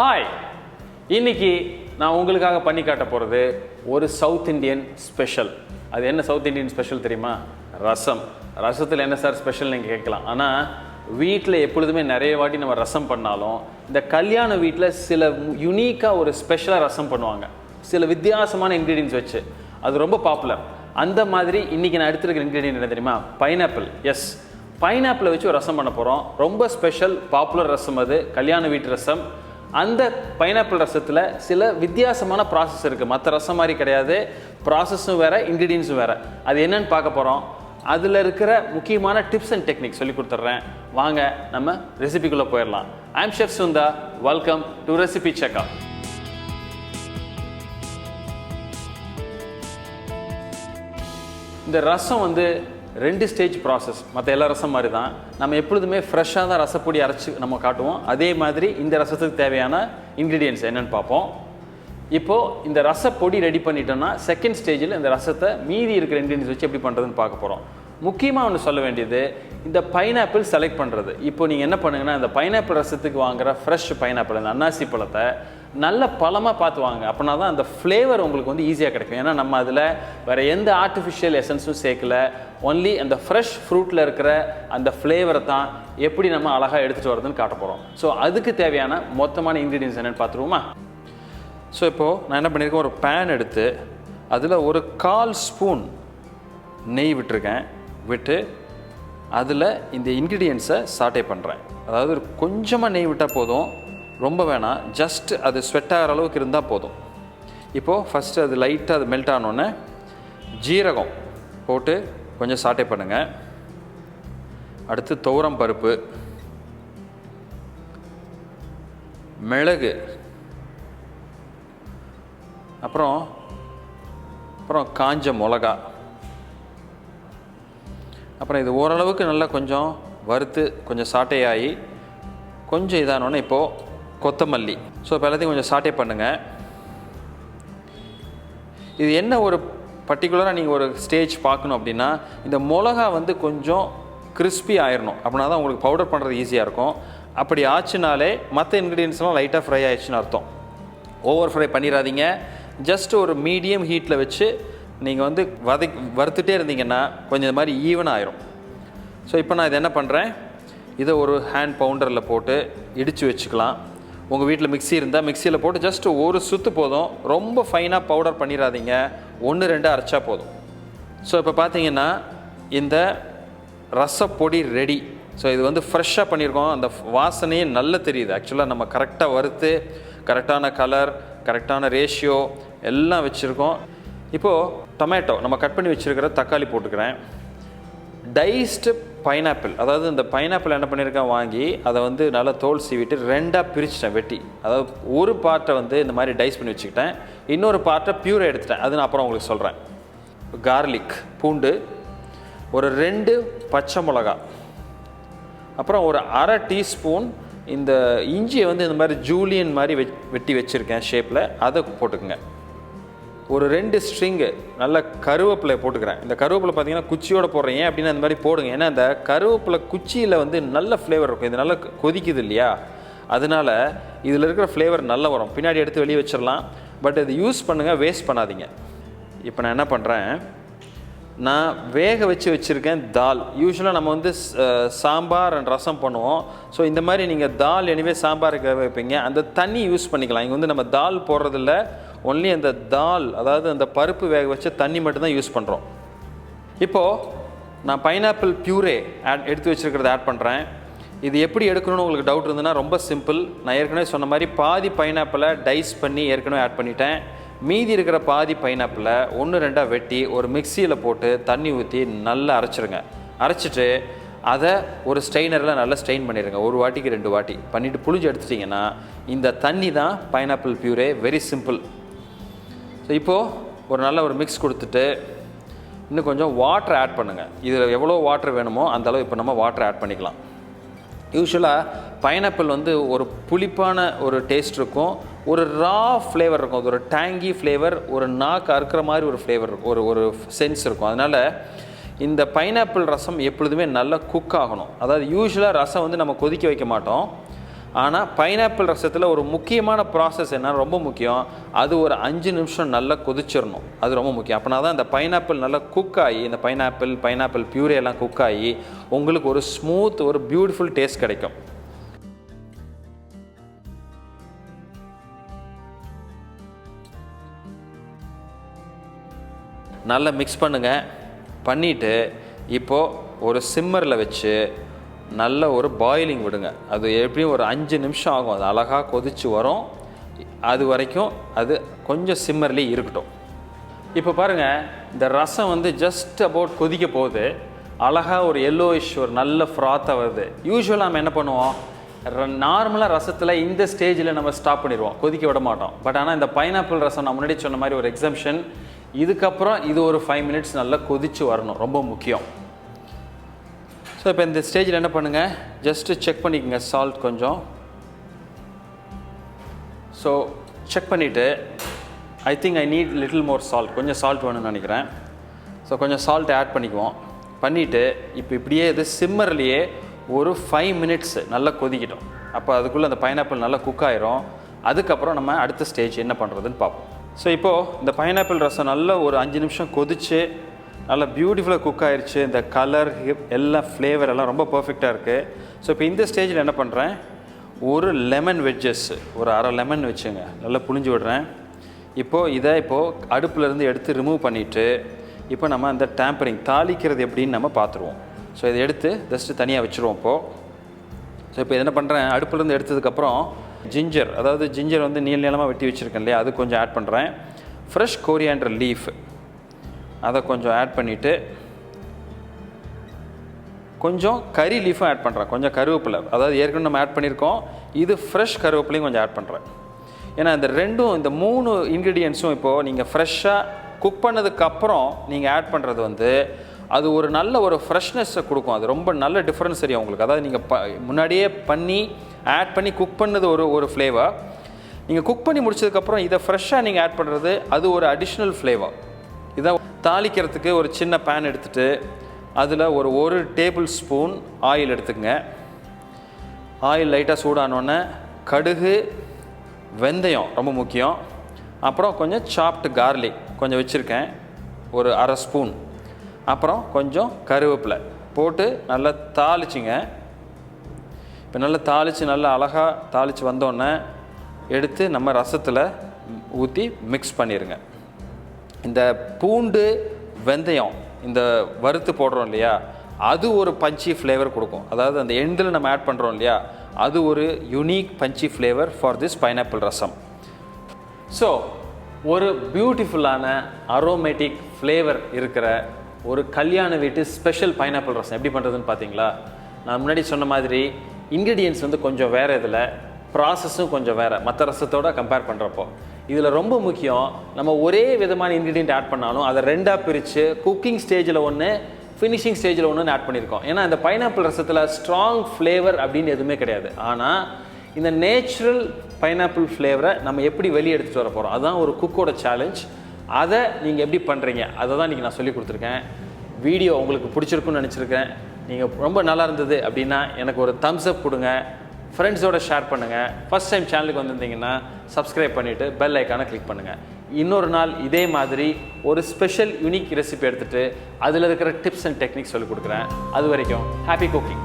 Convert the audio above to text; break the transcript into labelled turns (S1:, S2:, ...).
S1: Hi, இன்னைக்கு நான் உங்களுக்காக பண்ணி காட்ட போகிறது ஒரு சவுத் இண்டியன் ஸ்பெஷல். அது என்ன சவுத் இண்டியன் ஸ்பெஷல் தெரியுமா? ரசம். ரசத்தில் என்ன சார் ஸ்பெஷல் நீங்கள் கேட்கலாம். ஆனால் வீட்டில் எப்பொழுதுமே நிறைய வாட்டி நம்ம ரசம் பண்ணாலும் இந்த கல்யாண வீட்டில் சில யுனிக்காக ஒரு ஸ்பெஷலாக ரசம் பண்ணுவாங்க, சில வித்தியாசமான இன்க்ரீடியன்ஸ் வச்சு. அது ரொம்ப பாப்புலர். அந்த மாதிரி இன்றைக்கி நான் எடுத்துருக்கிற இன்க்ரீடியன்ட் என்ன தெரியுமா? பைனாப்பிள். எஸ், பைனாப்பிளை வச்சு ஒரு ரசம் பண்ண போகிறோம். ரொம்ப ஸ்பெஷல், பாப்புலர் ரசம். அது கல்யாண வீட்டு ரசம். அந்த பைனாப்பிள் ரசத்தில் சில வித்தியாசமான ப்ராசஸ் இருக்குது. மற்ற ரசம் மாதிரி கிடையாது. ப்ராசஸும் வேறு, இன்க்ரீடியன்ஸும் வேறு. அது என்னன்னு பார்க்க போகிறோம். அதில் இருக்கிற முக்கியமான டிப்ஸ் அண்ட் டெக்னிக் சொல்லி கொடுத்துட்றேன். வாங்க நம்ம ரெசிபிக்குள்ளே போயிடலாம். I am chef Sundha. Welcome to recipe checkup. இந்த ரசம் வந்து 2 ஸ்டேஜ் ப்ராசஸ். மற்ற எல்லா ரசம் மாதிரி தான். நம்ம எப்பொழுதுமே ஃப்ரெஷ்ஷாக தான் ரசப்பொடி அரைச்சி நம்ம காட்டுவோம். அதே மாதிரி இந்த ரசத்துக்கு தேவையான இன்க்ரீடியன்ட்ஸ் என்னென்னு பார்ப்போம். இப்போது இந்த ரசப்பொடி ரெடி பண்ணிட்டோம்னா செகண்ட் ஸ்டேஜில் இந்த ரசத்தை மீதி இருக்கிற இன்க்ரீடியன்ஸ் வச்சு எப்படி பண்ணுறதுன்னு பார்க்க போகிறோம். முக்கியமாக ஒன்று சொல்ல வேண்டியது, இந்த பைனாப்பிள் செலக்ட் பண்ணுறது. இப்போ நீங்கள் என்ன பண்ணுங்கன்னா, இந்த பைனாப்பிள் ரசத்துக்கு வாங்குகிற ஃப்ரெஷ் பைனாப்பிள், இந்த அன்னாசி பழத்தை நல்ல பழமாக பார்த்து வாங்க. அப்படின்னா தான் அந்த ஃப்ளேவர் உங்களுக்கு வந்து ஈஸியாக கிடைக்கும். ஏன்னா நம்ம அதில் வேறு எந்த ஆர்டிஃபிஷியல் எசன்ஸும் சேர்க்கல. ஒன்லி அந்த ஃப்ரெஷ் ஃப்ரூட்டில் இருக்கிற அந்த ஃப்ளேவரை தான் எப்படி நம்ம அழகாக எடுத்துகிட்டு வரதுன்னு காட்ட போகிறோம். ஸோ அதுக்கு தேவையான மொத்தமான இன்க்ரீடியன்ஸ் என்னென்னு பார்த்துருவோமா? ஸோ இப்போது நான் என்ன பண்ணியிருக்கேன், ஒரு பேன் எடுத்து அதில் ஒரு 1/4 ஸ்பூன் நெய் விட்டுருக்கேன். விட்டு அதில் இந்த இன்க்ரீடியன்ஸை சாட்டே பண்ணுறேன். அதாவது கொஞ்சமாக நெய் விட்டால் போதும், ரொம்ப வேணாம். ஜஸ்ட் அது ஸ்வெட் ஆகிற அளவுக்கு இருந்தால் போதும். இப்போது ஃபஸ்ட்டு அது லைட்டாக அது மெல்ட் ஆனோடனே ஜீரகம் போட்டு கொஞ்சம் சாட்டே பண்ணுங்கள். அடுத்து துவரம் பருப்பு, மிளகு, அப்புறம் காஞ்ச மிளகா. அப்புறம் இது ஓரளவுக்கு நல்லா கொஞ்சம் வறுத்து கொஞ்சம் சாட்டையாகி கொஞ்சம் இதானோடனே இப்போது கொத்தமல்லி. ஸோ இப்போ எல்லாத்தையும் கொஞ்சம் சாட்டே பண்ணுங்கள். இது என்ன ஒரு பர்டிகுலராக நீங்கள் ஒரு ஸ்டேஜ் பார்க்கணும் அப்படின்னா, இந்த மிளகா வந்து கொஞ்சம் கிறிஸ்பி ஆயிடணும். அப்படின்னா தான் உங்களுக்கு பவுடர் பண்ணுறது ஈஸியாக இருக்கும். அப்படி ஆச்சுனாலே மற்ற இன்க்ரீடியன்ஸ்லாம் லைட்டாக ஃப்ரை ஆயிடுச்சுன்னு அர்த்தம். ஓவர் ஃப்ரை பண்ணிடாதீங்க. ஜஸ்ட் ஒரு மீடியம் ஹீட்டில் வச்சு நீங்கள் வந்து வறுத்துட்டே இருந்தீங்கன்னா கொஞ்சம் இது மாதிரி ஈவனாக ஆயிரும். ஸோ இப்போ நான் இது என்ன பண்ணுறேன், இதை ஒரு ஹேண்ட் பவுண்டரில் போட்டு இடித்து வச்சுக்கலாம். உங்கள் வீட்டில் மிக்ஸி இருந்தால் மிக்சியில் போட்டு ஜஸ்ட் ஒரு சுற்று போதும். ரொம்ப ஃபைனாக பவுடர் பண்ணிடாதீங்க, 1-2 அரைச்சா போதும். ஸோ இப்போ பார்த்தீங்கன்னா இந்த ரசப்பொடி ரெடி. ஸோ இது வந்து ஃப்ரெஷ்ஷாக பண்ணியிருக்கோம். அந்த வாசனையே நல்லா தெரியுது. ஆக்சுவலாக நம்ம கரெக்டாக வறுத்து கரெக்டான கலர், கரெக்டான ரேஷியோ எல்லாம் வச்சுருக்கோம். இப்போது டொமேட்டோ, நம்ம கட் பண்ணி வச்சுருக்கிற தக்காளி போட்டுக்கிறேன். டைஸ்டு பைனாப்பிள், அதாவது இந்த பைனாப்பிள் என்ன பண்ணியிருக்கேன், வாங்கி அதை வந்து நல்லா தோல் சீவிட்டு 2ஆக பிரிச்சிட்டேன் வெட்டி. அதாவது ஒரு பார்ட்டை வந்து இந்த மாதிரி டைஸ் பண்ணி வச்சுக்கிட்டேன், இன்னொரு பார்ட்டை பியூரை எடுத்துட்டேன். அது நான் அப்புறம் உங்களுக்கு சொல்கிறேன். கார்லிக், பூண்டு, ஒரு 2 பச்சை மிளகா, அப்புறம் ஒரு 1/2 டீஸ்பூன் இந்த இஞ்சியை வந்து இந்த மாதிரி ஜூலியன் மாதிரி வெட்டி வச்சுருக்கேன் ஷேப்பில், அதை போட்டுக்குங்க. ஒரு 2 ஸ்ட்ரிங்கு நல்ல கருவேப்பிலை போட்டுக்கிறேன். இந்த கருவேப்பிலை பார்த்தீங்கன்னா குச்சியோடு போடுறேன். ஏன் அப்படின்னா இந்த மாதிரி போடுங்க, ஏன்னா இந்த கருவேப்பிலை குச்சியில் வந்து நல்ல ஃப்ளேவர் இருக்கும். இது நல்லா கொதிக்குது இல்லையா, அதனால் இதில் இருக்கிற ஃப்ளேவர் நல்லா வரும். பின்னாடி எடுத்து வெளியே வச்சிடலாம். பட் இது யூஸ் பண்ணுங்கள், வேஸ்ட் பண்ணாதீங்க. இப்போ நான் என்ன பண்ணுறேன், நான் வேக வச்சுருக்கேன் தால். யூஸ்வலாக நம்ம வந்து சாம்பார் அண்ட் ரசம் பண்ணுவோம். ஸோ இந்த மாதிரி நீங்கள் தால் எனிவே சாம்பாருக்கு வைப்பீங்க, அந்த தண்ணி யூஸ் பண்ணிக்கலாம். இங்கே வந்து நம்ம தால் போடுறதில்ல, ஒன்லி அந்த தால், அதாவது அந்த பருப்பு வேக வச்ச தண்ணி மட்டும்தான் யூஸ் பண்ணுறோம். இப்போது நான் பைனாப்பிள் பியூரே எடுத்து வச்சுருக்கிறத ஆட் பண்ணுறேன். இது எப்படி எடுக்கணும்னு உங்களுக்கு டவுட் இருந்ததுன்னா ரொம்ப சிம்பிள். நான் ஏற்கனவே சொன்ன மாதிரி பாதி பைனாப்பிளை டைஸ் பண்ணி ஏற்கனவே ஆட் பண்ணிட்டேன். மீதி இருக்கிற பாதி பைனாப்பிளை 1-2 வெட்டி ஒரு மிக்சியில் போட்டு தண்ணி ஊற்றி நல்லா அரைச்சிருங்க. அரைச்சிட்டு அதை ஒரு ஸ்ட்ரெயினரில் நல்லா ஸ்ட்ரெயின் பண்ணிடுங்க. 1 வாட்டிக்கு 2 வாட்டி பண்ணிவிட்டு புளிஞ்சு எடுத்துட்டிங்கன்னா இந்த தண்ணி தான் pineapple puree. Very simple. So இப்போது ஒரு நல்ல ஒரு மிக்ஸ் கொடுத்துட்டு இன்னும் கொஞ்சம் வாட்டர் ஆட் பண்ணுங்கள். இதில் எவ்வளோ வாட்டர் வேணுமோ அந்த அளவு இப்போ நம்ம வாட்டர் ஆட் பண்ணிக்கலாம். யூஸ்வலாக பைனாப்பிள் வந்து ஒரு புளிப்பான ஒரு டேஸ்ட் இருக்கும், ஒரு ரா ஃப்ளேவர் இருக்கும், அது ஒரு டேங்கி ஃப்ளேவர், ஒரு நாக்கு அறுக்கிற மாதிரி ஒரு ஃப்ளேவர் இருக்கும், ஒரு சென்ஸ் இருக்கும். அதனால் இந்த பைனாப்பிள் ரசம் எப்பொழுதுமே நல்லா குக் ஆகணும். அதாவது யூஸ்வலாக ரசம் வந்து நம்ம கொதிக்க வைக்க மாட்டோம். ஆனால் பைனாப்பிள் ரசத்தில் ஒரு முக்கியமான ப்ராசஸ் என்ன, ரொம்ப முக்கியம், அது ஒரு 5 நிமிஷம் நல்லா கொதிச்சிடணும். அது ரொம்ப முக்கியம். அப்படின்னா தான் இந்த பைனாப்பிள் நல்லா குக் ஆகி, இந்த பைனாப்பிள் பியூரே எல்லாம் குக் ஆகி உங்களுக்கு ஒரு ஸ்மூத், ஒரு பியூட்டிஃபுல் டேஸ்ட் கிடைக்கும். நல்லா மிக்ஸ் பண்ணுங்கள். பண்ணிவிட்டு இப்போது ஒரு சிம்மரில் வச்சு நல்ல ஒரு பாயிலிங் விடுங்க. அது எப்படியும் ஒரு 5 நிமிஷம் ஆகும். அது அழகாக கொதித்து வரும். அது வரைக்கும் அது கொஞ்சம் சிம்மர்லேயே இருக்கட்டும். இப்போ பாருங்கள், இந்த ரசம் வந்து ஜஸ்ட் அபவுட் கொதிக்க போகுது. அழகாக ஒரு எல்லோயிஷ், ஒரு நல்ல ஃப்ராத்தாக வருது. யூஸ்வலாக நம்ம என்ன பண்ணுவோம், நார்மலாக ரசத்தில் இந்த ஸ்டேஜில் நம்ம ஸ்டாப் பண்ணிடுவோம், கொதிக்க விட மாட்டோம். பட் ஆனால் இந்த பைனாப்பிள் ரசம் நான் முன்னாடி சொன்ன மாதிரி ஒரு எக்ஸம்ஷன். இதுக்கப்புறம் இது ஒரு 5 மினிட்ஸ் நல்லா கொதித்து வரணும், ரொம்ப முக்கியம். ஸோ இப்போ இந்த ஸ்டேஜில் என்ன பண்ணுங்கள், ஜஸ்ட்டு செக் பண்ணிக்கோங்க சால்ட் கொஞ்சம். ஸோ செக் பண்ணிவிட்டு I think I need little more salt, கொஞ்சம் சால்ட் வேணும்னு நினைக்கிறேன். ஸோ கொஞ்சம் சால்ட் ஆட் பண்ணிக்குவோம். பண்ணிவிட்டு இப்போ இப்படியே இது சிம்மர்லேயே ஒரு 5 மினிட்ஸ் நல்லா கொதிக்கிட்டோம். அப்போ அதுக்குள்ளே அந்த பைனாப்பிள் நல்லா குக் ஆயிரும். அதுக்கப்புறம் நம்ம அடுத்த ஸ்டேஜ் என்ன பண்ணுறதுன்னு பார்ப்போம். ஸோ இப்போது இந்த பைனாப்பிள் ரசம் நல்லா ஒரு 5 நிமிஷம் கொதித்து நல்லா பியூட்டிஃபுல்லாக குக் ஆயிடுச்சு. இந்த கலர் எல்லாம் ஃப்ளேவர் எல்லாம் ரொம்ப பர்ஃபெக்டாக இருக்குது. ஸோ இப்போ இந்த ஸ்டேஜில் என்ன பண்ணுறேன், ஒரு லெமன் வெஜ்ஜஸ், ஒரு அரை லெமன் வச்சுங்க, நல்லா புழிஞ்சு விடுறேன். இப்போது அடுப்புலேருந்து எடுத்து ரிமூவ் பண்ணிவிட்டு இப்போ நம்ம அந்த டேம்பரிங் தாளிக்கிறது எப்படின்னு நம்ம பார்த்துருவோம். ஸோ இதை எடுத்து ஜஸ்ட்டு தனியாக வச்சுருவோம் இப்போது. ஸோ இப்போ என்ன பண்ணுறேன், அடுப்புலேருந்து எடுத்ததுக்கப்புறம் ஜிஞ்சர், அதாவது ஜிஞ்சர் வந்து நீளமாக வெட்டி வச்சுருக்கேன் இல்லையா, அது கொஞ்சம் ஆட் பண்ணுறேன். ஃப்ரெஷ் கோரியாண்டர் லீஃப் அதை கொஞ்சம் ஆட் பண்ணிவிட்டு கொஞ்சம் கறி லீஃபும் ஆட் பண்ணுறேன், கொஞ்சம் கருவேப்பிலை, அதாவது ஏற்கனவே நம்ம ஆட் பண்ணியிருக்கோம், இது ஃப்ரெஷ் கருவேப்பிலையும் கொஞ்சம் ஆட் பண்ணுறேன். ஏன்னா இந்த 3 இன்க்ரீடியன்ஸும் இப்போது நீங்கள் ஃப்ரெஷ்ஷாக குக் பண்ணதுக்கப்புறம் நீங்கள் ஆட் பண்ணுறது வந்து அது ஒரு நல்ல ஒரு ஃப்ரெஷ்னஸை கொடுக்கும். அது ரொம்ப நல்ல டிஃப்ரென்ஸ் தெரியும் உங்களுக்கு. அதாவது நீங்கள் முன்னாடியே ஆட் பண்ணி குக் பண்ணது ஒரு ஃப்ளேவர், நீங்கள் குக் பண்ணி முடிச்சதுக்கப்புறம் இதை ஃப்ரெஷ்ஷாக நீங்கள் ஆட் பண்ணுறது அது ஒரு அடிஷ்னல் ஃப்ளேவர். இதை தாளிக்கிறதுக்கு ஒரு சின்ன பேன் எடுத்துகிட்டு அதில் ஒரு டேபிள் ஸ்பூன் ஆயில் எடுத்துக்கங்க. ஆயில் லைட்டாக சூடானோடனே கடுகு, வெந்தயம் ரொம்ப முக்கியம், அப்புறம் கொஞ்சம் சாப்டு கார்லிக் கொஞ்சம் வச்சுருக்கேன், ஒரு அரை ஸ்பூன், அப்புறம் கொஞ்சம் கருவேப்பிலை போட்டு நல்லா தாளிச்சிங்க. இப்போ நல்லா தாளித்து நல்லா அழகாக தாளித்து வந்தோடனே எடுத்து நம்ம ரசத்தில் ஊற்றி மிக்ஸ் பண்ணிடுங்க. இந்த பூண்டு வெந்தயம் இந்த வறுத்து போடுறோம் இல்லையா, அது ஒரு பஞ்சி ஃப்ளேவர் கொடுக்கும். அதாவது அந்த எண்டில் நம்ம ஆட் பண்ணுறோம் இல்லையா, அது ஒரு unique punchy flavour for this pineapple rasam. So ஒரு பியூட்டிஃபுல்லான அரோமேட்டிக் ஃப்ளேவர் இருக்கிற ஒரு கல்யாண வீட்டு ஸ்பெஷல் பைனாப்பிள் ரசம் எப்படி பண்ணுறதுன்னு பார்த்தீங்களா? நான் முன்னாடி சொன்ன மாதிரி இன்க்ரீடியன்ட்ஸ் வந்து கொஞ்சம் வேறு, இதில் ப்ராசஸும் கொஞ்சம் வேறு மற்ற ரசத்தோடு கம்பேர் பண்ணுறப்போ. இதில் ரொம்ப முக்கியம், நம்ம ஒரே விதமான இன்க்ரீடியன்ட் ஆட் பண்ணாலும் அதை 2ஆக பிரித்து குக்கிங் ஸ்டேஜில் ஒன்று, ஃபினிஷிங் ஸ்டேஜில் ஒன்று ஆட் பண்ணியிருக்கோம். ஏன்னா இந்த பைனாப்பிள் ரசத்தில் ஸ்ட்ராங் ஃப்ளேவர் அப்படின்னு எதுவுமே கிடையாது. ஆனால் இந்த நேச்சுரல் பைனாப்பிள் ஃப்ளேவரை நம்ம எப்படி வெளியே எடுத்துகிட்டு வர போகிறோம், அதுதான் ஒரு குக்கோட சேலஞ்ச். அதை நீங்கள் எப்படி பண்ணுறீங்க அதை தான் இன்றைக்கி நான் சொல்லி கொடுத்துருக்கேன். வீடியோ உங்களுக்கு பிடிச்சிருக்குன்னு நினச்சிருக்கேன். நீங்கள் ரொம்ப நல்லா இருந்தது அப்படின்னா எனக்கு ஒரு தம்ஸ் அப் கொடுங்க, ஃப்ரெண்ட்ஸோட ஷேர் பண்ணுங்கள். ஃபஸ்ட் டைம் சேனலுக்கு வந்திருந்தீங்கன்னா சப்ஸ்கிரைப் பண்ணிவிட்டு பெல் ஐக்கானை கிளிக் பண்ணுங்கள். இன்னொரு நாள் இதே மாதிரி ஒரு ஸ்பெஷல் யூனிக் ரெசிபி எடுத்துகிட்டு அதில் இருக்கிற டிப்ஸ் அண்ட் டெக்னிக்ஸ் சொல்லிக் கொடுக்குறேன். அது வரைக்கும் ஹாப்பி குக்கிங்.